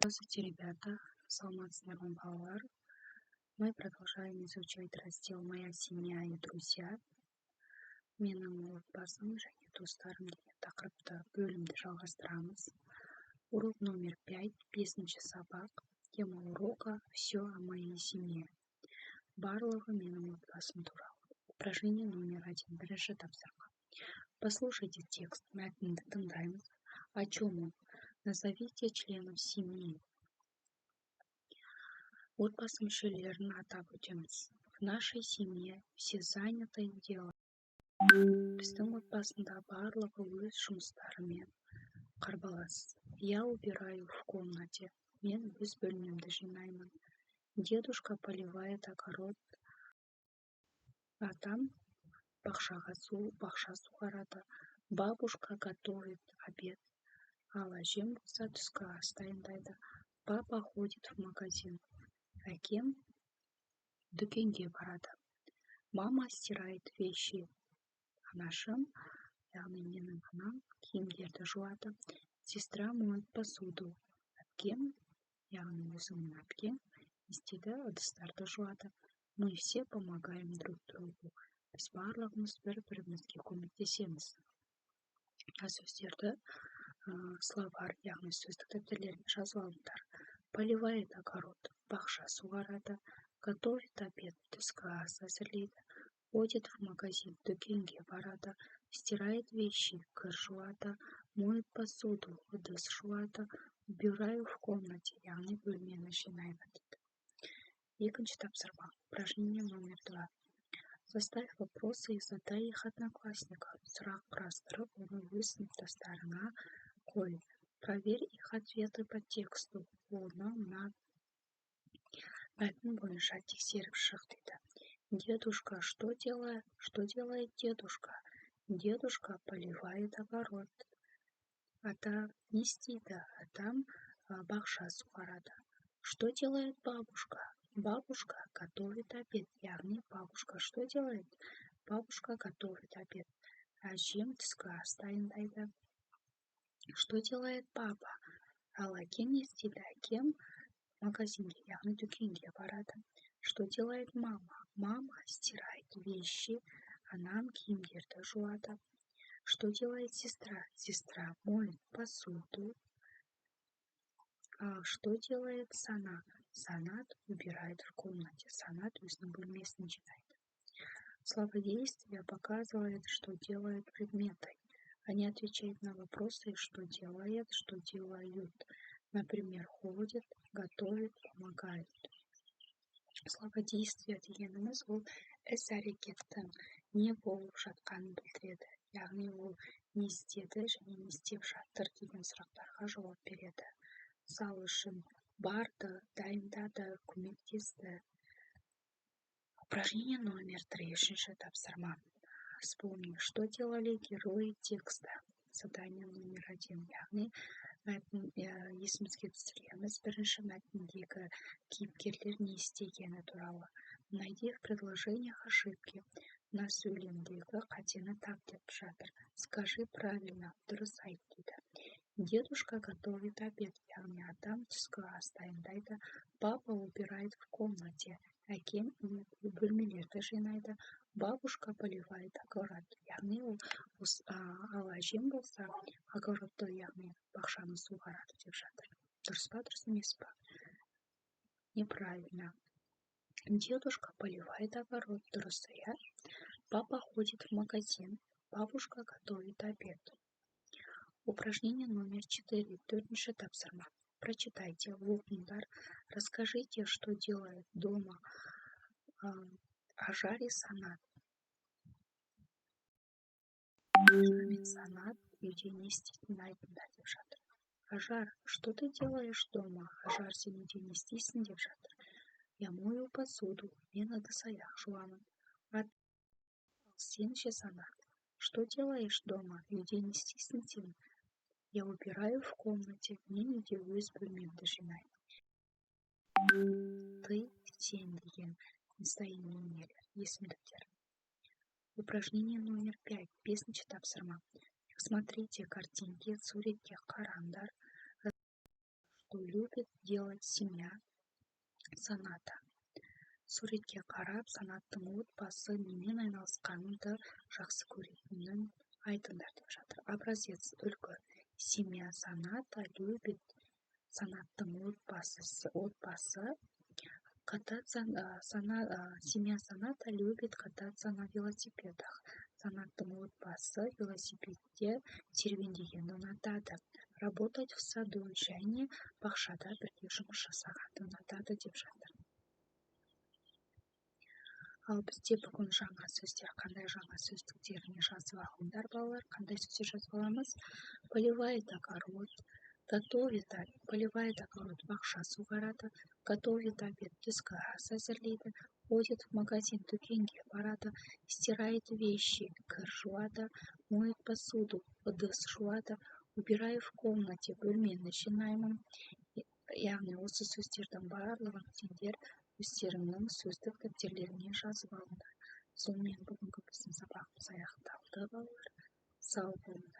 Здравствуйте, ребята! Саламатсыздар ма, балалар? Мы продолжаем изучать раздел «Моя семья и друзья». Менің отбасым және достарым деген тақырыпта бөлімді жалғастырамыз. Урок номер 5, 5-ші сабақ. Тема урока «Все о моей семье». Барлығы менің отбасым туралы. Упражнение номер 1, бірінші тапсырма. Послушайте текст, мәтінді тыңдаймыз. О чем он? Назовите членов семьи. Отбасы мүшелерін атап өтеміз. В нашей семье все заняты делом. Біздің отбасында барлығы өз жұмыстарымен қарбалас. Я убираю в комнате. Мен өз бөлмемді жинаймын. Дедушка поливает огород. Атам бақша суғарады. Бабушка готовит обед. Ал әжем болса түскі ас дайындайды. Папа ходит в магазин. Әкем дүкенге барады. Мама стирает вещи. Анашым, яғни менің анам, киімдерді жуады. Сестра моет посуду. Әпкем, яғни өзімнің әпкем, істеді ыдыстарды жуады. Мы все помогаем друг другу. Біз барлығымыз бір-бірімізге көмектесеміз. Сөздерді словарь, яғни сөздік дәптерлеріне жазып алыңдар. Поливает огород, бақша суғарады. Готовит обед, түскі ас әзірлейді. Ходит в магазин, дүкенге барады. Стирает вещи, кір жуады. Моет посуду, ыдыс жуады. Убираю в комнате, яғни бөлмені жинайды дейді. Екінші тапсырма. Упражнение номер 2. Составь вопросы и задай их одноклассникам. Сұрақ құрастырып, оны өз сыныптастарыңа қой. Проверь их ответы по тексту. Оны мына мәтін бойынша тексеріп шық дейді. Дедушка, что делает? Что делает дедушка? Дедушка поливает огород. Ата не істейді? Атам бақша суғарады. Что делает бабушка? Бабушка готовит обед. Яғни бабушка что делает? Бабушка готовит обед. Әжем түскі ас дайындайды. Что делает папа? Ал әкем не істейді? Әкем магазинге, яғни дүкенге барады. Что делает мама? Мама стирает вещи. Анам киімдерді жуады. Что делает сестра? Сестра моет посуду. Что делает Санат? Санат убирает в комнате. Санат өзінің бөлмесін жинайды. Словодействие показывает, что делают предметы. Они отвечают на вопросы, что делает, что делают. Например, ходит, готовит, помогает. Словодействие дегеніміз ол іс-әрекеттің не болып жатқанын білдіреді. Яғни ол не істеді және не істеп жатыр деген сұрақтарға жауап береді. Мысал үшін барды, дайындады, көмектесті. Упражнение номер 3, үшінші тапсырма. Вспомни, что делали герои текста. Задание номер 1, яғни есімізге түсіреміз. Бірінші мәтіндегі кейіпкерлер не істегені туралы. Найди в предложениях ошибки. На сөйлемдегі қатені тап деп жатыр. Скажи правильно, дұрыс айт дейді. Дедушка готовит обед, яғни атам түскі ас дайындайды. Папа убирает в комнате. Әкем бөлмелерді жинайды. Бабушка поливает огород, яғни ал әжем болса огородты, яғни бақшаны суғарады деп жатыр. Дұрыс па, дұрыс емес па? Неправильно. Дедушка поливает огород, дұрыс, иә. Папа ходит в магазин. Бабушка готовит обед. Упражнение номер 4, 4-ші тапсырма. Прочитайте, оқыңдар. Расскажите, что делает дома Ажар и Санат. Санат үйде не істейтінін айтыңдар деп жатыр. Ажар, что ты делаешь дома? Ажар, сен үйде не істейсің деп жатыр. Я мою посуду. Мен ыдыс-аяқ жуамын. Сен ше, Санат, что делаешь дома? Үйде не істейсің сен? Я убираю в комнате. Мен үйде өз бөлмемді жинаймын. Ты, сен деген местоимениелер, есімдіктер. Упражнение номер 5, 5-ші тапсырма. Смотрите картинки, суретке қараңдар. что любит делать семья саната. Суретке қарап, санаттың отбасы немен айналысқанымды жақсы көретінін айтыңдар деп жатыр. Образец үлгі. Семья саната любит. Санаттың отбасы кататься, семья саната любит кататься на велосипедах. Санаттың отбасы велосипедте серуендегенді ұнатады. Работать в саду және бақшада бірге жұмыс жасағанды ұнатады деп жатыр. Ал бізде бүгін жаңа сөздер, қандай жаңа сөздіктеріне жазып алыңдар балалар. Қандай сөздер жазып аламыз? Поливает огород, поливает огород, бақша суғарады, готовит обед, түскі ас әзірлейді, ходит в магазин, дүкенге барады, стирает вещи, кір жуады, моет посуду, ыдыс жуады, убираю в комнате, бөлмені жинаймын. Яғни осы сөздердің барлығын сендер өздеріңнің сөздік дәптерлеріне жазып алыңдар. Сонымен бүгінгі біздің сабағымыз аяқталды балалар. Сау болыңдар.